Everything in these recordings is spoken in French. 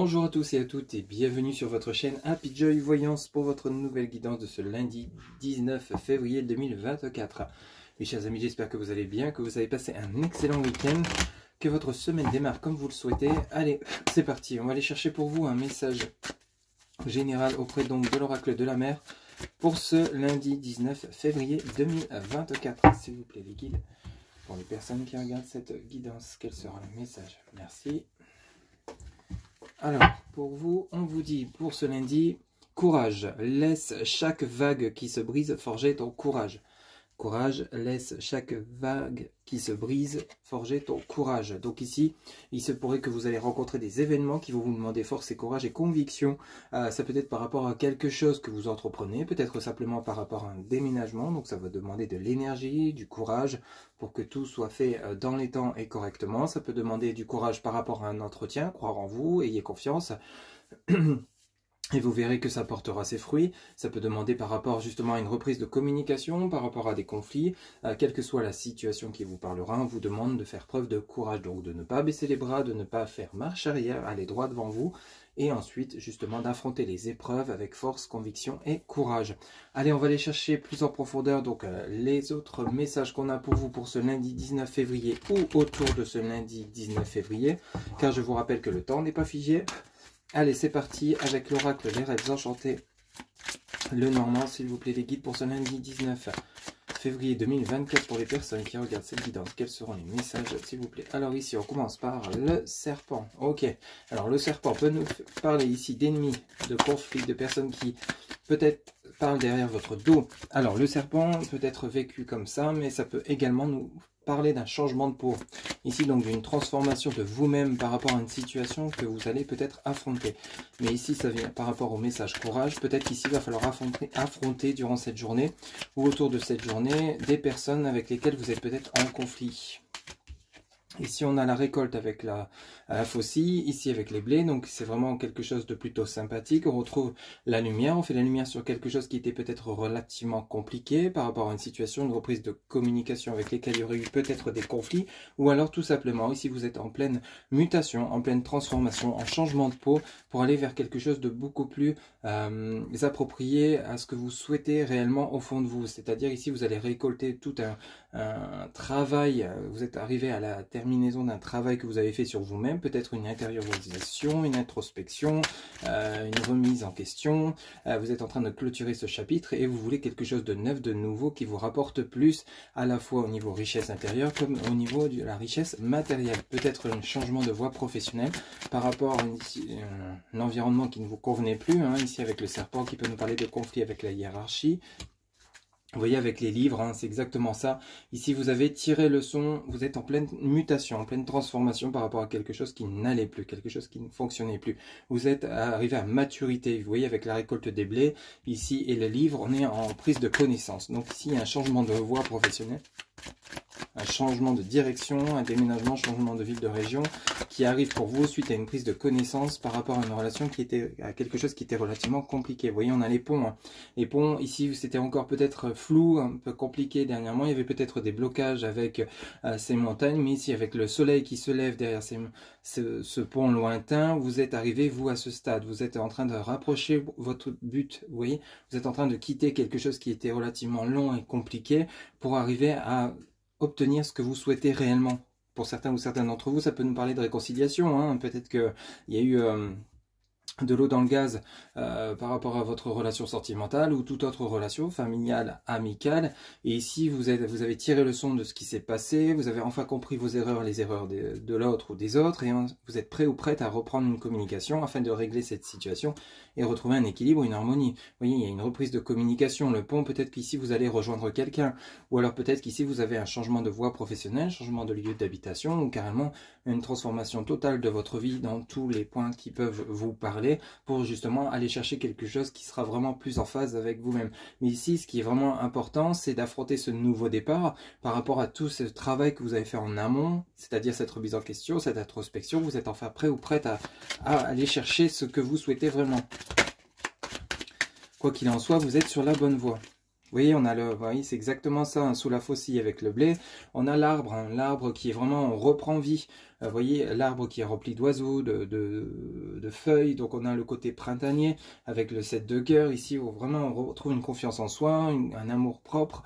Bonjour à tous et à toutes et bienvenue sur votre chaîne Happy Joy Voyance pour votre nouvelle guidance de ce lundi 19 février 2024. Mes chers amis, j'espère que vous allez bien, que vous avez passé un excellent week-end, que votre semaine démarre comme vous le souhaitez. Allez, c'est parti, on va aller chercher pour vous un message général auprès donc de l'oracle de la mer pour ce lundi 19 février 2024. S'il vous plaît les guides, pour les personnes qui regardent cette guidance, quel sera le message? Merci. Alors, pour vous, on vous dit, pour ce lundi, courage, laisse chaque vague qui se brise forger ton courage. Courage, laisse chaque vague qui se brise forger ton courage. Donc ici, il se pourrait que vous allez rencontrer des événements qui vont vous demander force et courage et conviction. Ça peut être par rapport à quelque chose que vous entreprenez, peut-être simplement par rapport à un déménagement. Donc ça va demander de l'énergie, du courage pour que tout soit fait dans les temps et correctement. Ça peut demander du courage par rapport à un entretien, croire en vous, ayez confiance. Et vous verrez que ça portera ses fruits. Ça peut demander par rapport justement à une reprise de communication, par rapport à des conflits. Quelle que soit la situation qui vous parlera, on vous demande de faire preuve de courage. Donc de ne pas baisser les bras, de ne pas faire marche arrière, aller droit devant vous. Et ensuite justement d'affronter les épreuves avec force, conviction et courage. Allez, on va aller chercher plus en profondeur donc les autres messages qu'on a pour vous pour ce lundi 19 février ou autour de ce lundi 19 février. Car je vous rappelle que le temps n'est pas figé. Allez, c'est parti avec l'oracle des rêves enchantés. Le Normand, s'il vous plaît, les guides pour ce lundi 19 février 2024 pour les personnes qui regardent cette guidance. Quels seront les messages, s'il vous plaît? Alors ici, on commence par le serpent. Ok, alors le serpent peut nous parler ici d'ennemis, de conflits, de personnes qui peut-être parlent derrière votre dos. Alors le serpent peut être vécu comme ça, mais ça peut également nous parler d'un changement de peau. Ici donc d'une transformation de vous-même par rapport à une situation que vous allez peut-être affronter. Mais ici ça vient par rapport au message courage. Peut-être qu'ici il va falloir affronter durant cette journée ou autour de cette journée des personnes avec lesquelles vous êtes peut-être en conflit. Ici on a la récolte avec la faucille, ici avec les blés, donc c'est vraiment quelque chose de plutôt sympathique. On retrouve la lumière, on fait la lumière sur quelque chose qui était peut-être relativement compliqué par rapport à une situation, une reprise de communication avec lesquelles il y aurait eu peut-être des conflits, ou alors tout simplement ici vous êtes en pleine mutation, en pleine transformation, en changement de peau pour aller vers quelque chose de beaucoup plus approprié à ce que vous souhaitez réellement au fond de vous. C'est-à-dire ici vous allez récolter tout un travail, vous êtes arrivé à la terminaison d'un travail que vous avez fait sur vous-même, peut-être une intériorisation, une introspection, une remise en question, vous êtes en train de clôturer ce chapitre et vous voulez quelque chose de neuf, de nouveau qui vous rapporte plus à la fois au niveau richesse intérieure comme au niveau de la richesse matérielle. Peut-être un changement de voie professionnelle par rapport à un environnement qui ne vous convenait plus, hein, ici avec le serpent qui peut nous parler de conflit avec la hiérarchie. Vous voyez avec les livres, hein, c'est exactement ça. Ici, vous avez tiré le son, vous êtes en pleine mutation, en pleine transformation par rapport à quelque chose qui n'allait plus, quelque chose qui ne fonctionnait plus. Vous êtes arrivé à maturité, vous voyez, avec la récolte des blés, ici, et le livre, on est en prise de connaissance. Donc ici, il y a un changement de voie professionnelle, un changement de direction, un déménagement, changement de ville, de région, qui arrive pour vous suite à une prise de connaissance par rapport à une relation qui était, à quelque chose qui était relativement compliqué. Vous voyez, on a les ponts. Hein. Les ponts, ici, c'était encore peut-être flou, un peu compliqué dernièrement. Il y avait peut-être des blocages avec ces montagnes, mais ici, avec le soleil qui se lève derrière ce pont lointain, vous êtes arrivé, vous, à ce stade. Vous êtes en train de rapprocher votre but. Vous voyez, vous êtes en train de quitter quelque chose qui était relativement long et compliqué pour arriver à obtenir ce que vous souhaitez réellement. Pour certains ou certaines d'entre vous, ça peut nous parler de réconciliation. Hein. Peut-être qu'il y a eu de l'eau dans le gaz par rapport à votre relation sentimentale ou toute autre relation familiale, amicale. Et ici, vous avez tiré le son de ce qui s'est passé, vous avez enfin compris vos erreurs, les erreurs de l'autre ou des autres, et vous êtes prêt ou prête à reprendre une communication afin de régler cette situation et retrouver un équilibre, une harmonie. Vous voyez, il y a une reprise de communication. Le pont, peut-être qu'ici, vous allez rejoindre quelqu'un, ou alors peut-être qu'ici, vous avez un changement de voie professionnelle, changement de lieu d'habitation, ou carrément une transformation totale de votre vie dans tous les points qui peuvent vous parler, pour justement aller chercher quelque chose qui sera vraiment plus en phase avec vous-même. Mais ici, ce qui est vraiment important, c'est d'affronter ce nouveau départ par rapport à tout ce travail que vous avez fait en amont, c'est-à-dire cette remise en question, cette introspection. Vous êtes enfin prêt ou prête à aller chercher ce que vous souhaitez vraiment. Quoi qu'il en soit, vous êtes sur la bonne voie. Vous voyez, on a le, vous voyez, c'est exactement ça, hein, sous la faucille avec le blé. On a l'arbre, hein, l'arbre qui est vraiment, on reprend vie. Vous voyez l'arbre qui est rempli d'oiseaux, de feuilles. Donc on a le côté printanier avec le 7 de cœur. Ici, où vraiment on retrouve une confiance en soi, un amour propre,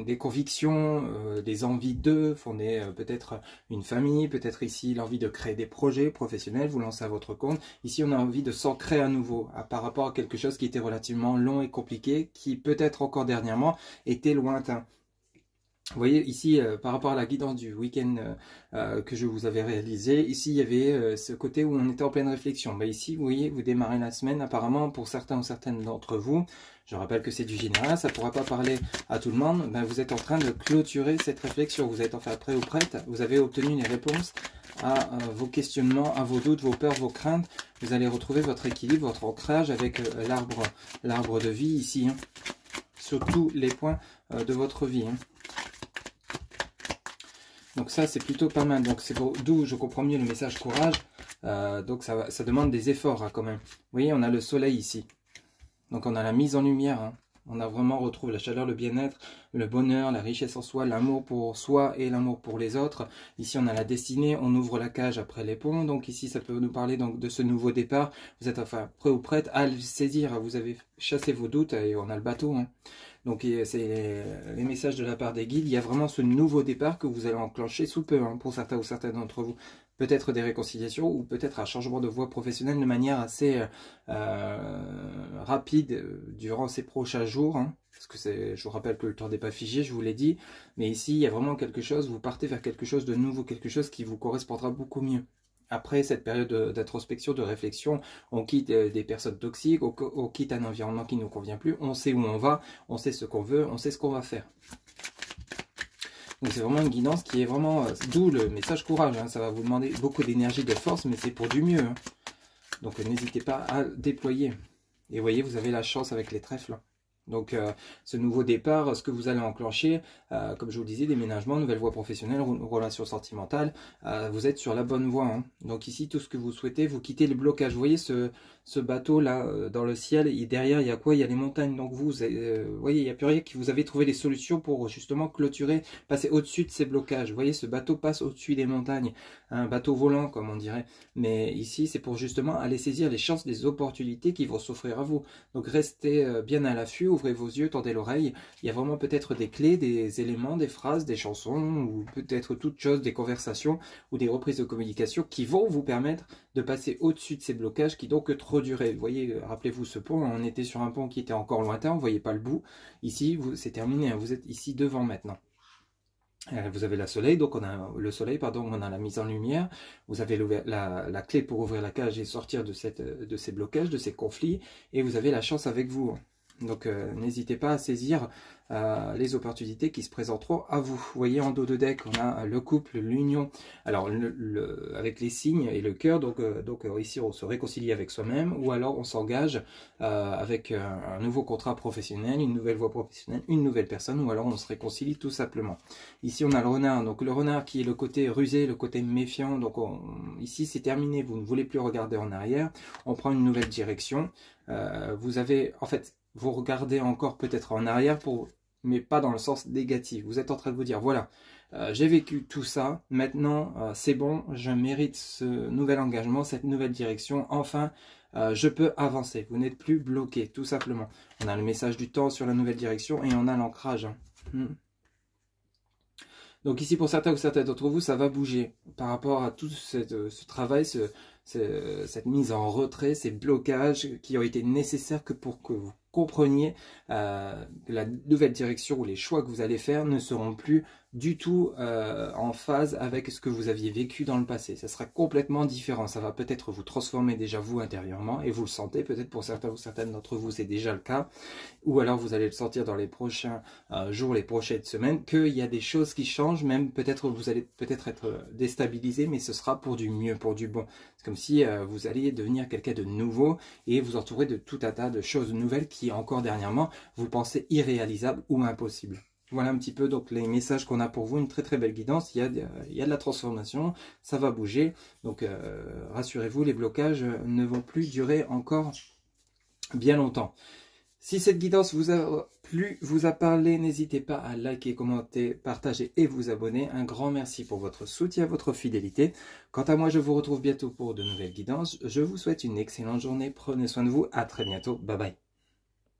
des convictions, des envies de fonder peut-être une famille, peut-être ici l'envie de créer des projets professionnels, vous lancez à votre compte. Ici, on a envie de s'ancrer à nouveau par rapport à quelque chose qui était relativement long et compliqué, qui peut-être encore dernièrement était lointain. Vous voyez ici, par rapport à la guidance du week-end que je vous avais réalisé, ici il y avait ce côté où on était en pleine réflexion. Bah, ici, vous voyez, vous démarrez la semaine, apparemment pour certains ou certaines d'entre vous, je rappelle que c'est du général, ça ne pourra pas parler à tout le monde, bah, vous êtes en train de clôturer cette réflexion, vous êtes enfin prêt ou prête, vous avez obtenu les réponses à vos questionnements, à vos doutes, vos peurs, vos craintes. Vous allez retrouver votre équilibre, votre ancrage avec l'arbre de vie ici, hein, sur tous les points de votre vie. Hein. Donc ça, c'est plutôt pas mal. Donc c'est d'où je comprends mieux le message courage. Donc ça demande des efforts hein, quand même. Vous voyez, on a le soleil ici. Donc on a la mise en lumière. Hein. On a vraiment retrouvé la chaleur, le bien-être, le bonheur, la richesse en soi, l'amour pour soi et l'amour pour les autres. Ici, on a la destinée, on ouvre la cage après les ponts. Donc ici, ça peut nous parler donc de ce nouveau départ. Vous êtes enfin prêt ou prête à le saisir. Vous avez chassé vos doutes et on a le bateau. Hein. Donc c'est les messages de la part des guides. Il y a vraiment ce nouveau départ que vous allez enclencher sous peu hein, pour certains ou certaines d'entre vous. Peut-être des réconciliations ou peut-être un changement de voie professionnelle de manière assez rapide durant ces prochains jours. Hein, parce que je vous rappelle que le temps n'est pas figé, je vous l'ai dit. Mais ici, il y a vraiment quelque chose, vous partez vers quelque chose de nouveau, quelque chose qui vous correspondra beaucoup mieux. Après cette période d'introspection, de réflexion, on quitte des personnes toxiques, on quitte un environnement qui ne nous convient plus, on sait où on va, on sait ce qu'on veut, on sait ce qu'on va faire. Donc c'est vraiment une guidance qui est vraiment, d'où le message courage, hein. Ça va vous demander beaucoup d'énergie, de force, mais c'est pour du mieux. Hein. Donc n'hésitez pas à déployer. Et vous voyez, vous avez la chance avec les trèfles. Donc ce nouveau départ, ce que vous allez enclencher, comme je vous le disais, déménagement, nouvelle voie professionnelle, relation sentimentale, vous êtes sur la bonne voie. Hein. Donc ici, tout ce que vous souhaitez, vous quittez le blocage. Vous voyez ce bateau là dans le ciel, et derrière il y a quoi? Il y a les montagnes. Donc vous voyez, il n'y a plus rien, que vous avez trouvé des solutions pour justement clôturer, passer au-dessus de ces blocages. Vous voyez, ce bateau passe au-dessus des montagnes, un bateau volant comme on dirait. Mais ici, c'est pour justement aller saisir les chances, des opportunités qui vont s'offrir à vous. Donc restez bien à l'affût, ouvrez vos yeux, tendez l'oreille. Il y a vraiment peut-être des clés, des éléments, des phrases, des chansons, ou peut-être toutes choses, des conversations ou des reprises de communication qui vont vous permettre de passer au-dessus de ces blocages qui donc trop duraient. Vous voyez, rappelez-vous ce pont, on était sur un pont qui était encore lointain, on ne voyait pas le bout. Ici, c'est terminé, vous êtes ici devant maintenant. Vous avez le soleil, on a la mise en lumière. Vous avez la clé pour ouvrir la cage et sortir de ces blocages, de ces conflits. Et vous avez la chance avec vous. Donc n'hésitez pas à saisir les opportunités qui se présenteront à vous. Vous voyez en dos de deck, on a le couple, l'union. Alors avec les signes et le cœur, donc ici on se réconcilie avec soi-même, ou alors on s'engage avec un nouveau contrat professionnel, une nouvelle voie professionnelle, une nouvelle personne, ou alors on se réconcilie tout simplement. Ici on a le renard, donc le renard qui est le côté rusé, le côté méfiant. Donc ici c'est terminé, vous ne voulez plus regarder en arrière, on prend une nouvelle direction. Vous avez en fait, vous regardez encore peut-être en arrière, mais pas dans le sens négatif. Vous êtes en train de vous dire, voilà, j'ai vécu tout ça, maintenant c'est bon, je mérite ce nouvel engagement, cette nouvelle direction, enfin je peux avancer. Vous n'êtes plus bloqué, tout simplement. On a le message du temps sur la nouvelle direction et on a l'ancrage. Donc ici, pour certains ou certaines d'entre vous, ça va bouger par rapport à tout ce travail, cette mise en retrait, ces blocages qui ont été nécessaires pour que vous compreniez que la nouvelle direction ou les choix que vous allez faire ne seront plus du tout en phase avec ce que vous aviez vécu dans le passé. Ça sera complètement différent. Ça va peut-être vous transformer déjà vous intérieurement et vous le sentez. Peut-être pour certains ou certaines d'entre vous, c'est déjà le cas. Ou alors vous allez le sentir dans les prochains jours, les prochaines semaines, qu'il y a des choses qui changent. Même peut-être vous allez être déstabilisé, mais ce sera pour du mieux, pour du bon. C'est comme si vous alliez devenir quelqu'un de nouveau et vous entourer de tout un tas de choses nouvelles qui encore dernièrement vous pensez irréalisables ou impossibles. Voilà un petit peu donc les messages qu'on a pour vous, une très très belle guidance. Il y a de la transformation, ça va bouger. Donc rassurez-vous, les blocages ne vont plus durer encore bien longtemps. Si cette guidance vous a plu, vous a parlé, n'hésitez pas à liker, commenter, partager et vous abonner. Un grand merci pour votre soutien, votre fidélité. Quant à moi, je vous retrouve bientôt pour de nouvelles guidances. Je vous souhaite une excellente journée. Prenez soin de vous. À très bientôt. Bye bye.